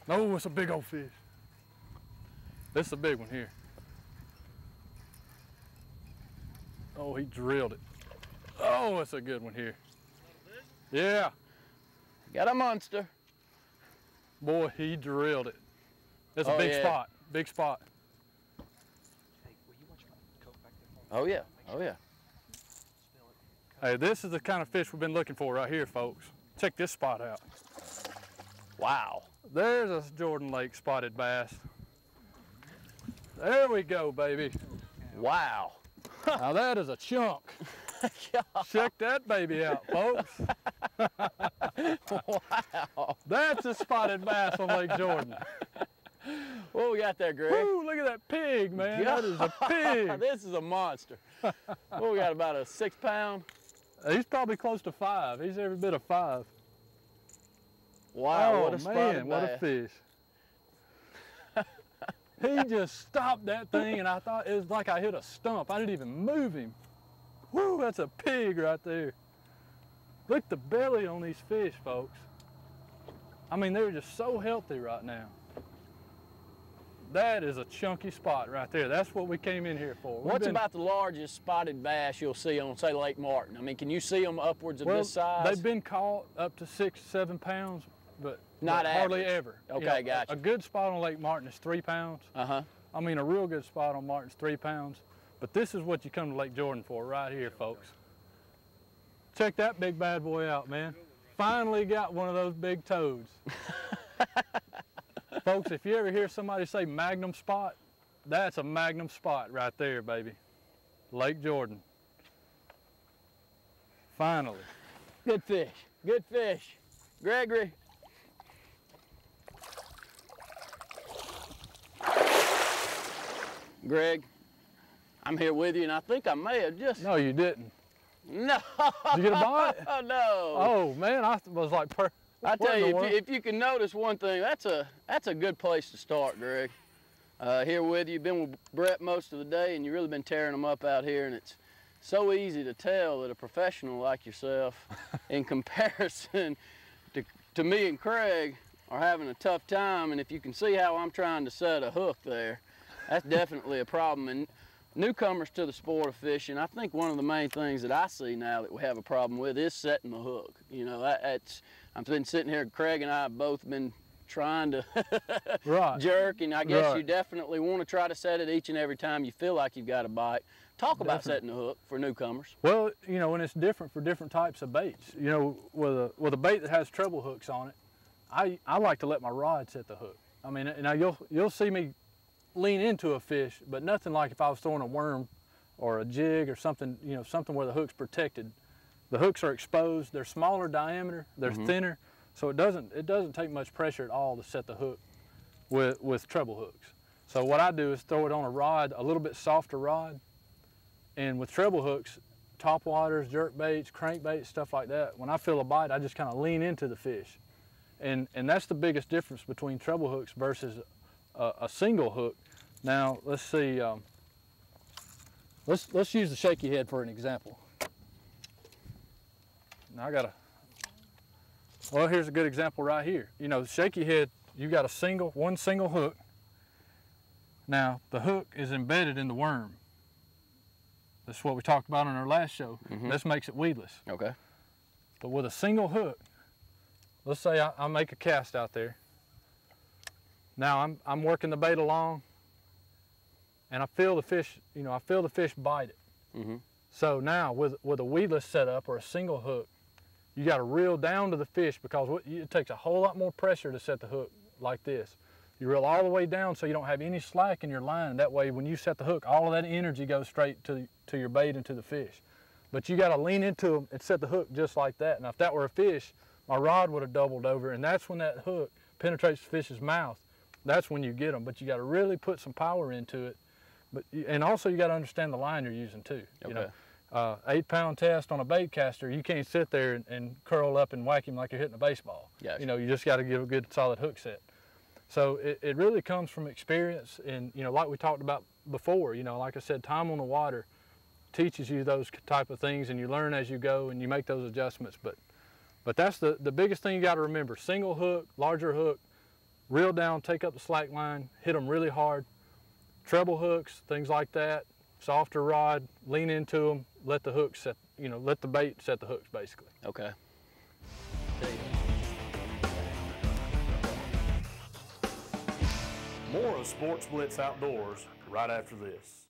No, it's a big old fish. This is a big one here. Oh, he drilled it. Oh, it's a good one here. Yeah. Got a monster. Boy, he drilled it. It's a big spot. Big spot. Hey, will you watch my coat back there? Oh yeah. Oh yeah. Hey, this is the kind of fish we've been looking for right here, folks. Check this spot out. Wow. There's a Jordan Lake spotted bass. There we go, baby. Wow. Now that is a chunk. Check that baby out, folks. Wow. That's a spotted bass on Lake Jordan. What we got there, Greg? Woo, look at that pig, man. That is a pig. This is a monster. What we got, about a 6 pound? He's probably close to 5. He's every bit of 5. Wow, oh, what a spotted man, what bass. a fish. He just stopped that thing, and I thought it was like I hit a stump. I didn't even move him. Woo, that's a pig right there. Look at the belly on these fish, folks. I mean, they're just so healthy right now. That is a chunky spot right there. That's what we came in here for. What's about the largest spotted bass you'll see on, say, Lake Martin? I mean, can you see them upwards of this size? They've been caught up to 6, 7 pounds, but not hardly average. ever. Okay, you know, gotcha. A good spot on Lake Martin is 3 pounds. Uh-huh. I mean, a real good spot on Martin's 3 pounds. But this is what you come to Lake Jordan for right here, folks. Check that big bad boy out, man. Finally got one of those big toads. Folks, if you ever hear somebody say magnum spot, that's a magnum spot right there, baby. Lake Jordan. Finally. Good fish. Good fish. Gregory. Greg, I'm here with you, and I think I may have just... No, you didn't. No. Did you get a bite? No. Oh, man, I was like... I tell you, if you can notice one thing, that's a good place to start, Greg. Here with you, been with Brett most of the day, and you've really been tearing them up out here, and it's so easy to tell that a professional like yourself, in comparison to me and Craig, are having a tough time. And if you can see how I'm trying to set a hook there, that's definitely a problem. And newcomers to the sport of fishing, I think one of the main things that I see now that we have a problem with is setting the hook. You know, I've been sitting here, Craig and I have both been trying to jerk, and I guess you definitely want to try to set it each and every time you feel like you've got a bite. Talk about setting the hook for newcomers. Well, you know, and it's different for different types of baits. You know, with a bait that has treble hooks on it, I like to let my rod set the hook. I mean, now you'll see me lean into a fish, but nothing like if I was throwing a worm or a jig or something, you know, something where the hook's protected. The hooks are exposed, they're smaller diameter, they're thinner, so it doesn't take much pressure at all to set the hook with treble hooks. So what I do is throw it on a rod, a little bit softer rod, and with treble hooks, topwaters, jerk baits, crankbaits, stuff like that, when I feel a bite, I just kind of lean into the fish. And that's the biggest difference between treble hooks versus a single hook. Now, let's see, let's use the shaky head for an example. Now well, here's a good example right here. You know, the shaky head, you got one single hook. Now, the hook is embedded in the worm. That's what we talked about on our last show. This makes it weedless. Okay. But with a single hook, let's say I make a cast out there. Now I'm working the bait along, and I feel the fish, you know, I feel the fish bite it. So now with a weedless setup or a single hook, you got to reel down to the fish, because it takes a whole lot more pressure to set the hook like this. You reel all the way down so you don't have any slack in your line. That way, when you set the hook, all of that energy goes straight to your bait and to the fish. But you got to lean into them and set the hook just like that. Now, if that were a fish, my rod would have doubled over, and that's when that hook penetrates the fish's mouth. That's when you get them. But you got to really put some power into it. And also, you got to understand the line you're using too. You know, 8-pound test on a bait caster, you can't sit there and curl up and whack him like you're hitting a baseball. You know, you just got to give a good solid hook set. So it really comes from experience, and you know, like we talked about before, you know, like I said, time on the water teaches you those type of things, and you learn as you go and you make those adjustments. But that's the biggest thing you got to remember: single hook, larger hook, reel down, take up the slack line, hit them really hard. Treble hooks, things like that, softer rod, lean into them, let the hook set, let the bait set the hooks basically. Okay. More of Sportz Blitz Outdoors right after this.